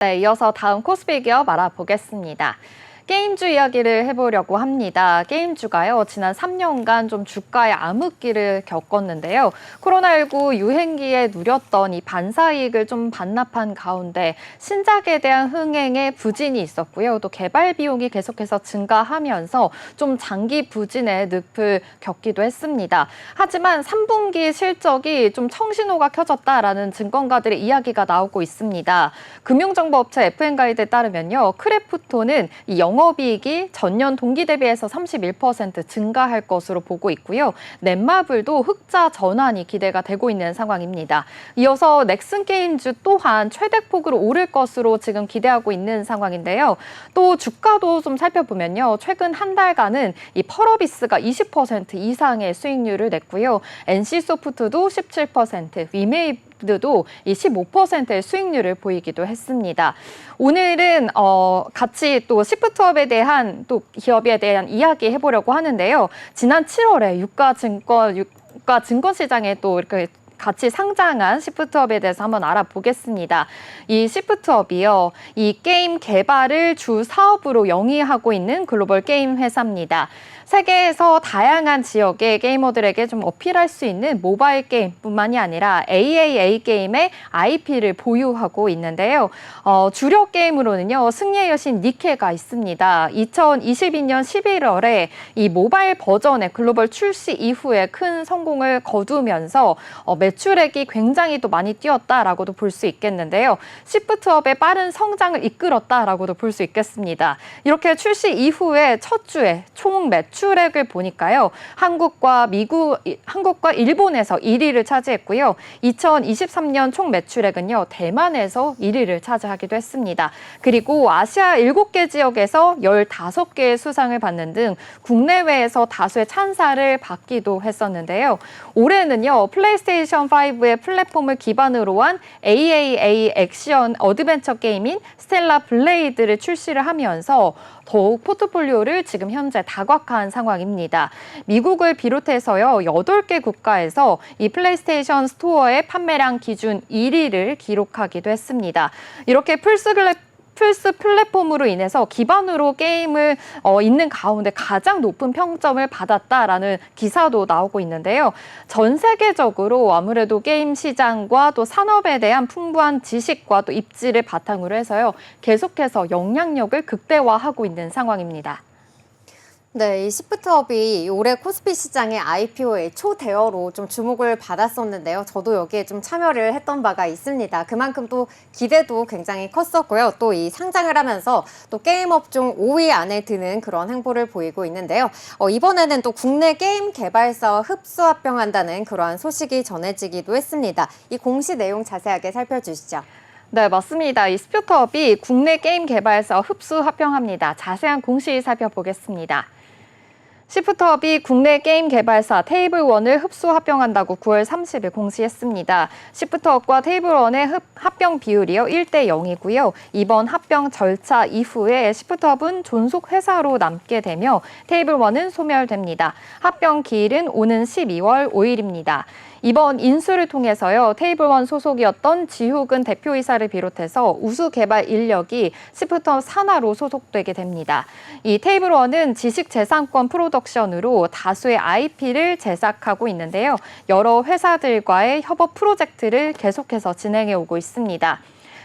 네, 이어서 다음 코스피 기업 알아보겠습니다. 게임주 이야기를 해보려고 합니다. 게임주가요, 지난 3년간 좀 주가의 암흑기를 겪었는데요. 코로나19 유행기에 누렸던 이 반사이익을 좀 반납한 가운데 신작에 대한 흥행에 부진이 있었고요. 또 개발 비용이 계속해서 증가하면서 좀 장기 부진의 늪을 겪기도 했습니다. 하지만 3분기 실적이 좀 청신호가 켜졌다라는 증권가들의 이야기가 나오고 있습니다. 금융정보업체 FN가이드에 따르면요, 크래프톤은 이 영업이익이 전년 동기 대비해서 31% 증가할 것으로 보고 있고요. 넷마블도 흑자 전환이 기대가 되고 있는 상황입니다. 이어서 넥슨 게임즈 또한 최대폭으로 오를 것으로 지금 기대하고 있는 상황인데요. 또 주가도 좀 살펴보면요, 최근 한 달간은 이 펄어비스가 20% 이상의 수익률을 냈고요. NC소프트도 17%, 위메이드도 이 15%의 수익률을 보이기도 했습니다. 오늘은 같이 또 시프트업에 대한 또 기업에 대한 이야기 해보려고 하는데요. 지난 7월에 유가 증권 시장에 또 이렇게 같이 상장한 시프트업에 대해서 한번 알아보겠습니다. 이 시프트업이요, 이 게임 개발을 주 사업으로 영위하고 있는 글로벌 게임 회사입니다. 세계에서 다양한 지역의 게이머들에게 좀 어필할 수 있는 모바일 게임뿐만이 아니라 AAA 게임의 IP를 보유하고 있는데요. 주력 게임으로는요, 승리의 여신 니케가 있습니다. 2022년 11월에 이 모바일 버전의 글로벌 출시 이후에 큰 성공을 거두면서 매출액이 굉장히 또 많이 뛰었다라고도 볼 수 있겠는데요. 시프트업의 빠른 성장을 이끌었다라고도 볼 수 있겠습니다. 이렇게 출시 이후에 첫 주에 총 매출액을 보니까요, 한국과 일본에서 1위를 차지했고요. 2023년 총 매출액은요, 대만에서 1위를 차지하기도 했습니다. 그리고 아시아 7개 지역에서 15개의 수상을 받는 등 국내외에서 다수의 찬사를 받기도 했었는데요. 올해는요, 플레이스테이션 5의 플랫폼을 기반으로 한 AAA 액션 어드벤처 게임인 스텔라 블레이드를 출시를 하면서 더욱 포트폴리오를 지금 현재 다각화한 상황입니다. 미국을 비롯해서요, 8개 국가에서 이 플레이스테이션 스토어의 판매량 기준 1위를 기록하기도 했습니다. 이렇게 플스 플랫폼으로 인해서 기반으로 게임을 있는 가운데 가장 높은 평점을 받았다라는 기사도 나오고 있는데요. 전 세계적으로 아무래도 게임 시장과 또 산업에 대한 풍부한 지식과 또 입지를 바탕으로 해서요, 계속해서 영향력을 극대화하고 있는 상황입니다. 네, 이 시프트업이 올해 코스피 시장의 IPO의 초대어로 좀 주목을 받았었는데요. 저도 여기에 좀 참여를 했던 바가 있습니다. 그만큼 또 기대도 굉장히 컸었고요. 또 이 상장을 하면서 또 게임 업종 5위 안에 드는 그런 행보를 보이고 있는데요. 이번에는 또 국내 게임 개발사와 흡수 합병한다는 그러한 소식이 전해지기도 했습니다. 이 공시 내용 자세하게 살펴주시죠. 네, 맞습니다. 이 시프트업이 국내 게임 개발사 흡수 합병합니다. 자세한 공시 살펴보겠습니다. 시프트업이 국내 게임 개발사 테이블원을 흡수 합병한다고 9월 30일 공시했습니다. 시프트업과 테이블원의 합병 비율이요, 1대 0이고요. 이번 합병 절차 이후에 시프트업은 존속 회사로 남게 되며 테이블원은 소멸됩니다. 합병 기일은 오는 12월 5일입니다. 이번 인수를 통해서요, 테이블원 소속이었던 지후근 대표이사를 비롯해서 우수 개발 인력이 시프트업 산하로 소속되게 됩니다. 이 테이블원은 지식재산권 프로덕션으로 다수의 IP를 제작하고 있는데요. 여러 회사들과의 협업 프로젝트를 계속해서 진행해 오고 있습니다.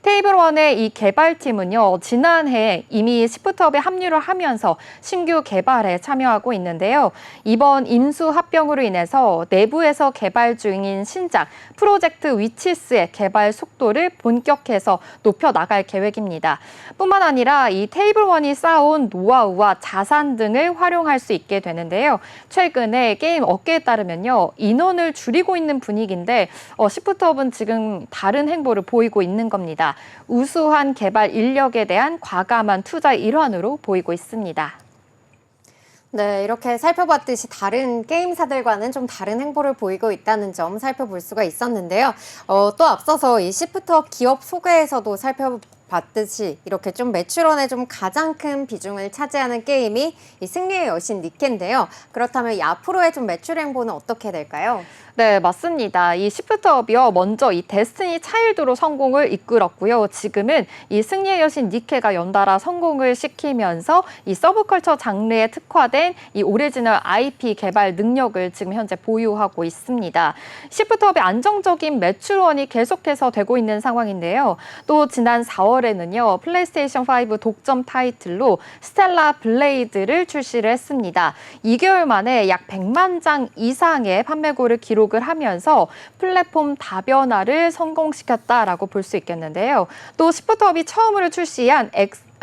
테이블원의 이 개발팀은요, 지난해 이미 시프트업에 합류를 하면서 신규 개발에 참여하고 있는데요. 이번 인수 합병으로 인해서 내부에서 개발 중인 신작 프로젝트 위치스의 개발 속도를 본격해서 높여 나갈 계획입니다. 뿐만 아니라 이 테이블원이 쌓아온 노하우와 자산 등을 활용할 수 있게 되는데요. 최근에 게임 업계에 따르면요, 인원을 줄이고 있는 분위기인데 시프트업은 지금 다른 행보를 보이고 있는 겁니다. 우수한 개발 인력에 대한 과감한 투자의 일환으로 보이고 있습니다. 네, 이렇게 살펴봤듯이 다른 게임사들과는 좀 다른 행보를 보이고 있다는 점 살펴볼 수가 있었는데요. 또 앞서서 이 시프트업 기업 소개에서도 봤듯이 이렇게 좀 매출원의 좀 가장 큰 비중을 차지하는 게임이 이 승리의 여신 니케인데요. 그렇다면 이 앞으로의 좀 매출 행보는 어떻게 될까요? 네, 맞습니다. 이 시프트업이요. 먼저 이 데스티니 차일드로 성공을 이끌었고요. 지금은 이 승리의 여신 니케가 연달아 성공을 시키면서 이 서브컬처 장르에 특화된 이 오리지널 IP 개발 능력을 지금 현재 보유하고 있습니다. 시프트업의 안정적인 매출원이 계속해서 되고 있는 상황인데요. 또 지난 4월에는요. 플레이스테이션 5 독점 타이틀로 스텔라 블레이드를 출시를 했습니다. 2개월 만에 약 100만 장 이상의 판매고를 기록을 하면서 플랫폼 다변화를 성공시켰다라고 볼 수 있겠는데요. 또 시프트업이 처음으로 출시한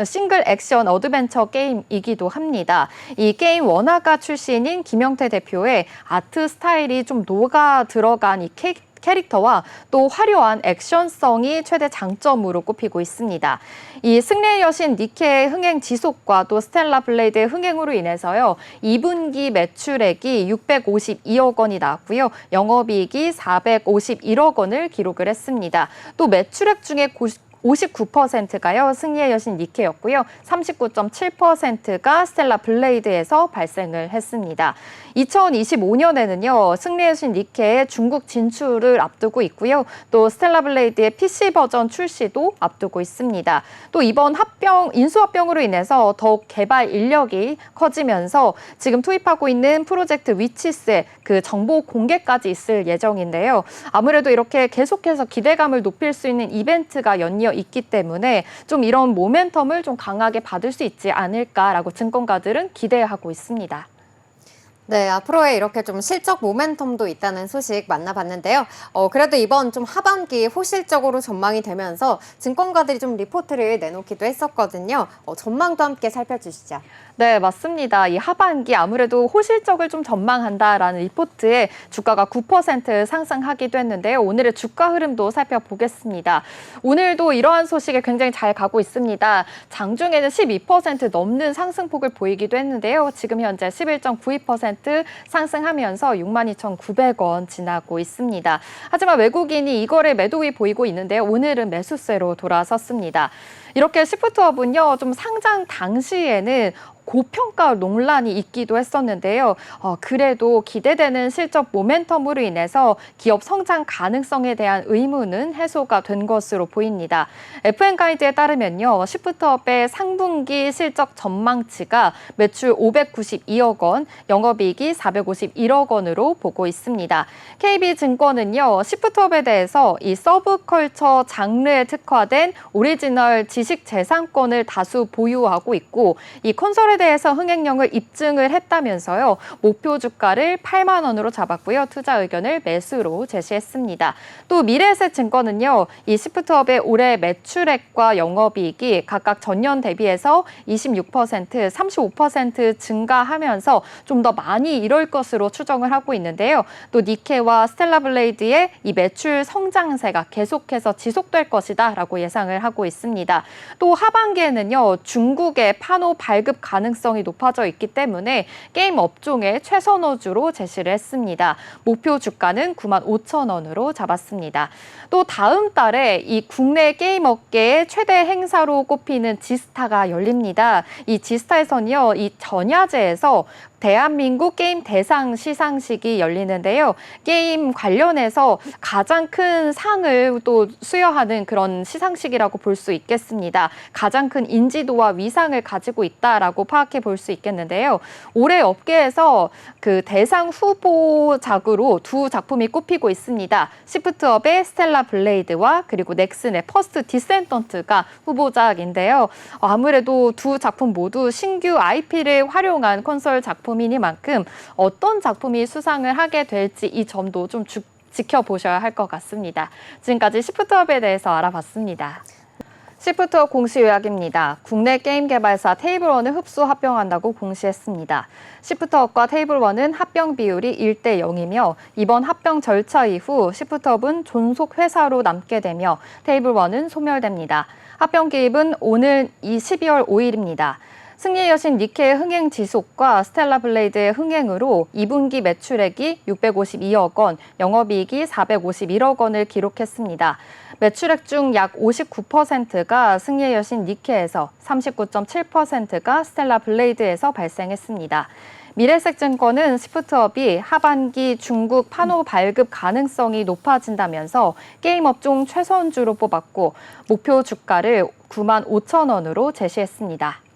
싱글 액션 어드벤처 게임이기도 합니다. 이 게임 원화가 출신인 김영태 대표의 아트 스타일이 좀 녹아 들어간 이 캐릭터와 또 화려한 액션성이 최대 장점으로 꼽히고 있습니다. 이 승리의 여신 니케의 흥행 지속과 또 스텔라 블레이드의 흥행으로 인해서요. 2분기 매출액이 652억 원이 나왔고요. 영업이익이 451억 원을 기록을 했습니다. 또 매출액 중에 59%가요. 승리의 여신 니케였고요. 39.7%가 스텔라 블레이드에서 발생을 했습니다. 2025년에는요. 승리의 여신 니케의 중국 진출을 앞두고 있고요. 또 스텔라 블레이드의 PC 버전 출시도 앞두고 있습니다. 또 이번 인수합병으로 인해서 더욱 개발 인력이 커지면서 지금 투입하고 있는 프로젝트 위치스의 그 정보 공개까지 있을 예정인데요. 아무래도 이렇게 계속해서 기대감을 높일 수 있는 이벤트가 연이어 있기 때문에 좀 이런 모멘텀을 좀 강하게 받을 수 있지 않을까라고 증권가들은 기대하고 있습니다. 네, 앞으로의 이렇게 좀 실적 모멘텀도 있다는 소식 만나봤는데요. 그래도 이번 좀 하반기 호실적으로 전망이 되면서 증권가들이 좀 리포트를 내놓기도 했었거든요. 전망도 함께 살펴주시죠. 네, 맞습니다. 이 하반기 아무래도 호실적을 좀 전망한다라는 리포트에 주가가 9% 상승하기도 했는데요. 오늘의 주가 흐름도 살펴보겠습니다. 오늘도 이러한 소식에 굉장히 잘 가고 있습니다. 장중에는 12% 넘는 상승폭을 보이기도 했는데요. 지금 현재 11.92% 상승하면서 62,900원 지나고 있습니다. 하지만 외국인이 이거를 매도이 보이고 있는데요. 오늘은 매수세로 돌아섰습니다. 이렇게 시프트업은요, 좀 상장 당시에는 고평가 논란이 있기도 했었는데요. 그래도 기대되는 실적 모멘텀으로 인해서 기업 성장 가능성에 대한 의문은 해소가 된 것으로 보입니다. FN가이드에 따르면요. 시프트업의 상분기 실적 전망치가 매출 592억 원, 영업이익이 451억 원으로 보고 있습니다. KB증권은요. 시프트업에 대해서 이 서브컬처 장르에 특화된 오리지널 지식 재산권을 다수 보유하고 있고 이 콘솔에 대해서 흥행력을 입증을 했다면서요. 목표 주가를 8만 원으로 잡았고요. 투자 의견을 매수로 제시했습니다. 또 미래에셋증권은요. 이 시프트업의 올해 매출액과 영업이익이 각각 전년 대비해서 26%, 35% 증가하면서 좀 더 많이 이룰 것으로 추정을 하고 있는데요. 또 니케와 스텔라 블레이드의 이 매출 성장세가 계속해서 지속될 것이다라고 예상을 하고 있습니다. 또 하반기에는요. 중국의 판호 발급 가능성이 높아져 있기 때문에 게임 업종의 최선호주로 제시를 했습니다. 목표 주가는 95,000원으로 잡았습니다. 또 다음 달에 이 국내 게임 업계의 최대 행사로 꼽히는 지스타가 열립니다. 이 지스타에서는요, 이 전야제에서 대한민국 게임 대상 시상식이 열리는데요. 게임 관련해서 가장 큰 상을 또 수여하는 그런 시상식이라고 볼 수 있겠습니다. 가장 큰 인지도와 위상을 가지고 있다라고 파악해 볼 수 있겠는데요. 올해 업계에서 그 대상 후보작으로 두 작품이 꼽히고 있습니다. 시프트업의 스텔라 블레이드와 그리고 넥슨의 퍼스트 디센던트가 후보작인데요. 아무래도 두 작품 모두 신규 IP를 활용한 콘솔 작품이니만큼 어떤 작품이 수상을 하게 될지 이 점도 좀 지켜보셔야 할 것 같습니다. 지금까지 시프트업에 대해서 알아봤습니다. 시프트업 공시 요약입니다. 국내 게임 개발사 테이블원을 흡수 합병한다고 공시했습니다. 시프트업과 테이블원은 합병 비율이 1대 0이며 이번 합병 절차 이후 시프트업은 존속 회사로 남게 되며 테이블원은 소멸됩니다. 합병 기입은 오늘 12월 5일입니다. 승리의 여신 니케의 흥행 지속과 스텔라 블레이드의 흥행으로 2분기 매출액이 652억 원, 영업이익이 451억 원을 기록했습니다. 매출액 중 약 59%가 승리의 여신 니케에서 39.7%가 스텔라 블레이드에서 발생했습니다. 미래에셋증권은 시프트업이 하반기 중국 판호 발급 가능성이 높아진다면서 게임 업종 최선주로 뽑았고 목표 주가를 95,000원으로 제시했습니다.